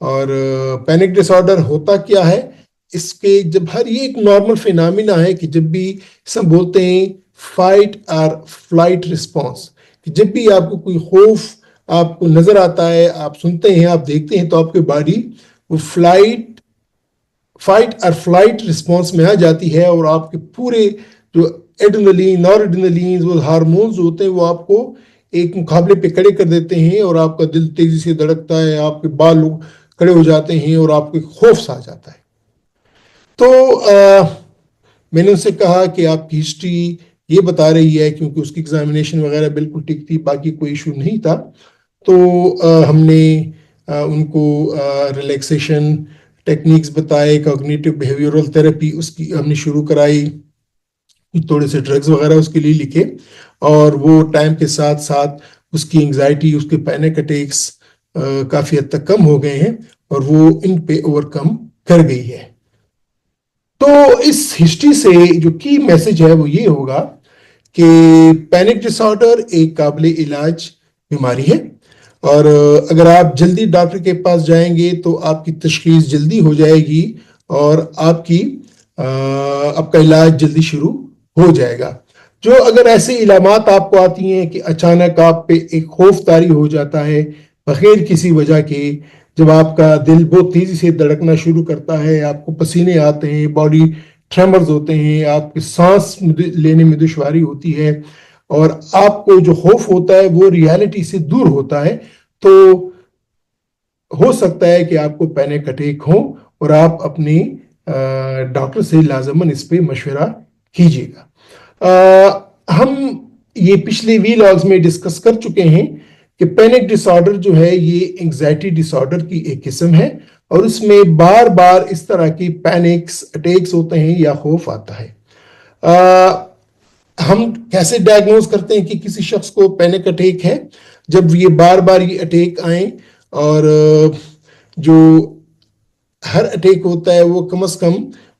اور پینک ڈس آرڈر ہوتا کیا ہے؟ اس کے جب یہ ایک نارمل فینامنا ہے کہ جب بھی ہم بولتے ہیں فائٹ اور فلائٹ رسپانس، کہ جب بھی آپ کو کوئی خوف آپ کو نظر آتا ہے، آپ سنتے ہیں، آپ دیکھتے ہیں، تو آپ کی باڈی وہ فائٹ اور فلائٹ رسپانس میں آ جاتی ہے، اور آپ کے پورے جو ایڈرنلین، نار ایڈرنلین، وہ ہارمونز ہوتے ہیں، وہ آپ کو ایک مقابلے پہ کھڑے کر دیتے ہیں، اور آپ کا دل تیزی سے دھڑکتا ہے، آپ کے بال کھڑے ہو جاتے ہیں، اور آپ کو خوف سا آ جاتا ہے۔ تو میں نے ان سے کہا کہ آپ کی ہسٹری یہ بتا رہی ہے، کیونکہ اس کی ایگزامینیشن وغیرہ بالکل ٹھیک تھی، باقی کوئی ایشو نہیں تھا۔ تو ہم نے ان کو ریلیکسیشن ٹیکنیکس بتائے، کوگنیٹو بیہیویئرل تھراپی اس کی ہم نے شروع کرائی، تھوڑے سے ڈرگز وغیرہ اس کے لیے لکھے، اور وہ ٹائم کے ساتھ ساتھ اس کی انگزائٹی، اس کے پینک اٹیکس کافی حد تک کم ہو گئے ہیں، اور وہ ان پہ اوور کم کر گئی ہے۔ تو اس ہسٹری سے جو کی میسج ہے وہ یہ ہوگا کہ پینک ڈس آرڈر ایک قابل علاج بیماری ہے، اور اگر آپ جلدی ڈاکٹر کے پاس جائیں گے تو آپ کی تشخیص جلدی ہو جائے گی، اور آپ کا علاج جلدی شروع ہو جائے گا۔ جو اگر ایسے علامات آپ کو آتی ہیں کہ اچانک آپ پہ ایک خوف طاری ہو جاتا ہے بغیر کسی وجہ کے، جب آپ کا دل بہت تیزی سے دھڑکنا شروع کرتا ہے، آپ کو پسینے آتے ہیں، باڈی ٹریمرز ہوتے ہیں، آپ کی سانس لینے میں دشواری ہوتی ہے، اور آپ کو جو خوف ہوتا ہے وہ ریالٹی سے دور ہوتا ہے، تو ہو سکتا ہے کہ آپ کو پینک اٹیک ہو، اور آپ اپنی ڈاکٹر سے لازماً اس پہ مشورہ کیجیے گا۔ ہم یہ پچھلے ویلاگز میں ڈسکس کر چکے ہیں کہ پینک ڈس آرڈر جو ہے یہ انگزائٹی ڈس آرڈر کی ایک قسم ہے، اور اس میں بار بار اس طرح کی پینکس اٹیکس ہوتے ہیں یا خوف آتا ہے۔ ہم کیسے ڈائگنوز کرتے ہیں کہ کسی شخص کو پینک اٹیک ہے؟ جب یہ بار بار یہ اٹیک آئیں، اور جو ہر اٹیک ہوتا ہے وہ کم از کم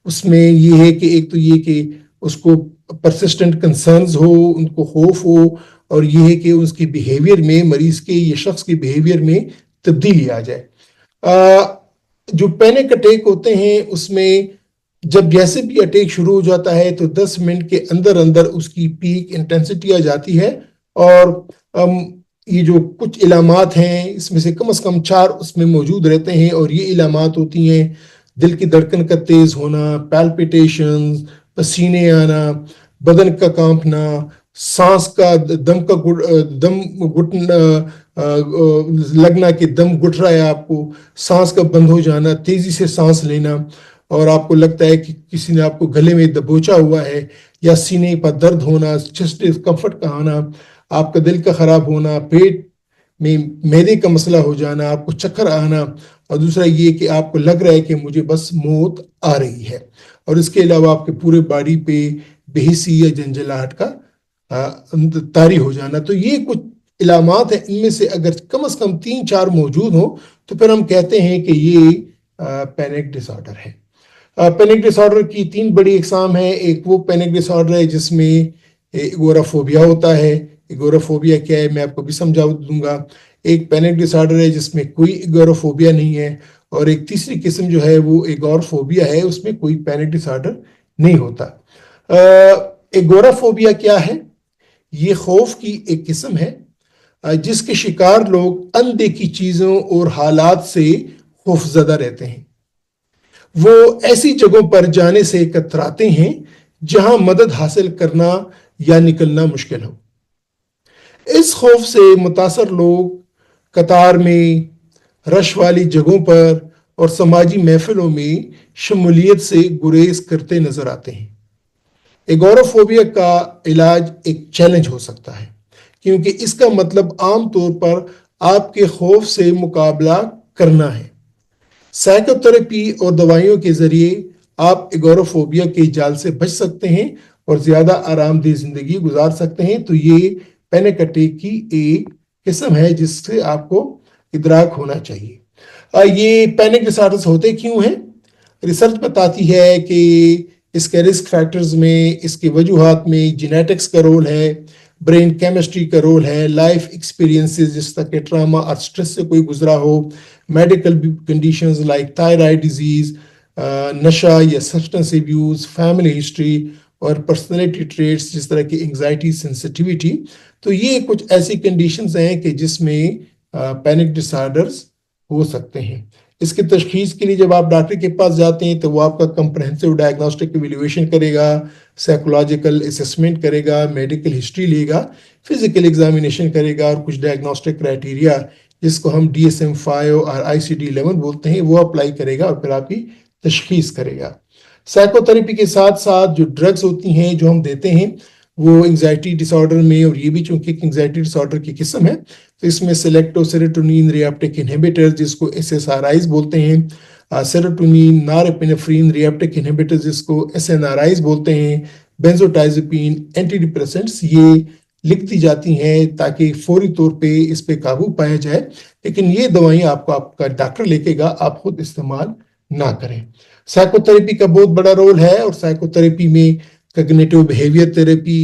اس میں یہ ہے کہ ایک تو یہ کہ اس کو پرسسٹنٹ کنسرنز ہو، ان کو خوف ہو، اور یہ ہے کہ اس کی بیہیویئر میں، مریض کے یا شخص کی بیہیویئر میں تبدیلی آ جائے۔ جو پینک اٹیک ہوتے ہیں اس میں جب جیسے بھی اٹیک شروع ہو جاتا ہے تو 10 منٹ کے اندر اندر اس کی پیک انٹینسٹی آ جاتی ہے، اور یہ جو کچھ علامات ہیں اس میں سے کم از کم 4 اس میں موجود رہتے ہیں، اور یہ علامات ہوتی ہیں: دل کی دھڑکن کا تیز ہونا، پیلپیٹیشنز، پسینے آنا، بدن کا کانپنا، سانس کا دم گھٹنا لگنا کہ دم گھٹ رہا ہے آپ کو، سانس کا بند ہو جانا، تیزی سے سانس لینا، اور آپ کو لگتا ہے کہ کسی نے آپ کو گلے میں دبوچا ہوا ہے، یا سینے پر درد ہونا، چیسٹ ڈسکمفرٹ کا آنا، آپ کا دل کا خراب ہونا، پیٹ میں معدے کا مسئلہ ہو جانا، آپ کو چکر آنا، اور دوسرا یہ کہ آپ کو لگ رہا ہے کہ مجھے بس موت آ رہی ہے، اور اس کے علاوہ آپ کے پورے باڈی پہ بے حسی یا جنجلاہٹ کا طاری ہو جانا۔ تو یہ کچھ علامات ہیں، ان میں سے اگر کم از کم 3-4 موجود ہوں تو پھر ہم کہتے ہیں کہ یہ پینک ڈس آرڈر ہے۔ پینک ڈس آرڈر کی 3 بڑی اقسام ہیں۔ ایک وہ پینک ڈس آرڈر ہے جس میں ایگورافوبیا ہوتا ہے۔ ایگورافوبیا کیا ہے میں آپ کو بھی سمجھا دوں گا۔ ایک پینک ڈس آرڈر ہے جس میں کوئی ایگورافوبیا نہیں ہے، اور ایک تیسری قسم جو ہے وہ ایگورافوبیا ہے، اس میں کوئی پینک ڈس آرڈر نہیں ہوتا۔ ایگورافوبیا کیا ہے؟ یہ خوف کی ایک قسم ہے جس کے شکار لوگ اندیکھی چیزوں اور حالات سے خوف زدہ رہتے ہیں۔ وہ ایسی جگہوں پر جانے سے کتراتے ہیں جہاں مدد حاصل کرنا یا نکلنا مشکل ہو۔ اس خوف سے متاثر لوگ قطار میں، رش والی جگہوں پر اور سماجی محفلوں میں شمولیت سے گریز کرتے نظر آتے ہیں۔ ایگورافوبیا کا علاج ایک چیلنج ہو سکتا ہے، کیونکہ اس کا مطلب عام طور پر آپ کے خوف سے مقابلہ کرنا ہے۔ سائیکو تھراپی اور دوائیوں کے ذریعے آپ ایگورافوبیا کے جال سے بچ سکتے ہیں اور زیادہ آرام دہ زندگی گزار سکتے ہیں۔ تو یہ پینک اٹیک کی ایک قسم ہے جس سے آپ کو ادراک ہونا چاہیے۔ یہ پینک ڈس آرڈرز ہوتے کیوں ہیں؟ ریسرچ بتاتی ہے کہ اس کے رسک فیکٹرز میں، اس کے وجوہات میں جینیٹکس کا رول ہے، برین کیمسٹری کا رول ہے، لائف ایکسپیرینسز جس طرح کہ ٹراما اور سٹریس سے کوئی گزرا ہو، medical conditions like thyroid disease, نشہ یا سبسٹنس ایبیوز، فیملی ہسٹری اور پرسنالٹی ٹریٹس جس طرح کی انگزائٹی، سینسٹیویٹی. تو یہ کچھ ایسی کنڈیشنز ہیں کہ جس میں پینک ڈس آرڈرز ہو سکتے ہیں. اس کی تشخیص کے لیے جب آپ ڈاکٹر کے پاس جاتے ہیں تو وہ آپ کا کمپریہنسو ڈائگنوسٹک ایویلیویشن کرے گا، سائیکولوجیکل اسیسمنٹ کرے گا، میڈیکل ہسٹری لے گا، فزیکل ایگزامینیشن کرے گا اور کچھ ڈائگنوسٹک کرائٹیریا جس کو ہم DSM-5 اور ICD-11 بولتے ہیں وہ اپلائی کرے گا اور پھر آپ کی تشخیص کرے گا. سائیکو تھراپی کے ساتھ ساتھ جو ڈرگز ہوتی ہیں جو ہم دیتے ہیں وہ انگزائٹی ڈس آرڈر میں، اور یہ بھی چونکہ ایک انگزائٹی ڈس آرڈر کی قسم ہے تو اس میں سلیکٹو سیروٹونین ری ایپٹک انہیبیٹر جس کو SSRIs بولتے ہیں، سیروٹونین نار ایپینفرین ری ایپٹک انہیبیٹر جس کو SNRIs بولتے ہیں، بینزوٹائزپین، اینٹی ڈپریسنٹس یہ لکھ دی جاتی ہیں تاکہ فوری طور پہ اس پہ قابو پایا جائے. لیکن یہ دوائیں آپ کو آپ کا ڈاکٹر لکھے گا، آپ خود استعمال نہ کریں. سائیکو تھراپی کا بہت بڑا رول ہے، اور سائیکو تھراپی میں cognitive behaviour therapy,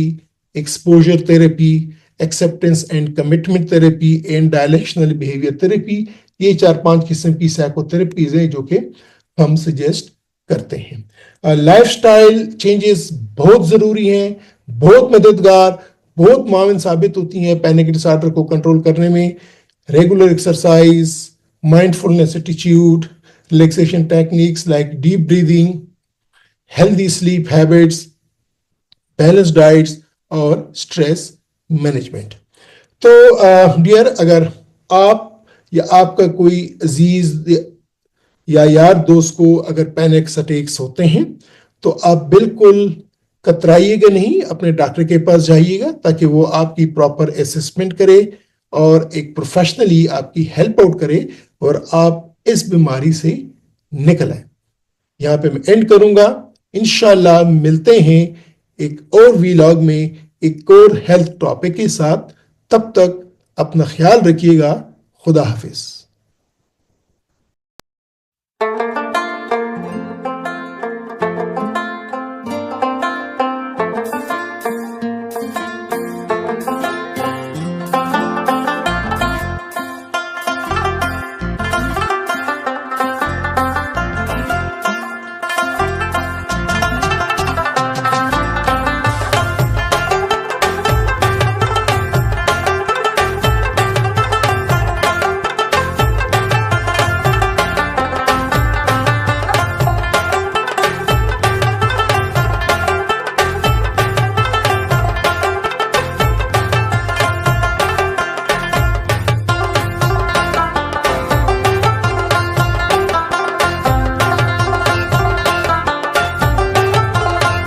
exposure therapy, acceptance and commitment therapy and dialectical behaviour therapy, یہ 4-5 قسم کی سائیکو تھراپیز ہیں جو کہ ہم سجیسٹ کرتے ہیں. لائف سٹائل چینجز بہت ضروری ہیں، بہت مددگار، بہت معاون ثابت ہوتی ہیں پینک ڈس آرڈر کو کنٹرول کرنے میں. Regular exercise, mindfulness attitude, relaxation techniques like deep breathing, healthy sleep habits, balance diets اور سٹریس مینجمنٹ. تو ڈیئر، اگر آپ یا آپ کا کوئی عزیز یا یار دوست کو اگر پینک اٹیکس ہوتے ہیں تو آپ بالکل کترائیے گا نہیں، اپنے ڈاکٹر کے پاس جائیے گا تاکہ وہ آپ کی پراپر اسسمنٹ کرے اور ایک پروفیشنلی آپ کی ہیلپ آؤٹ کرے اور آپ اس بیماری سے نکل آئیں. یہاں پہ میں اینڈ کروں گا. انشاءاللہ ملتے ہیں ایک اور ویلاگ میں ایک اور ہیلتھ ٹاپک کے ساتھ. تب تک اپنا خیال رکھیے گا. خدا حافظ.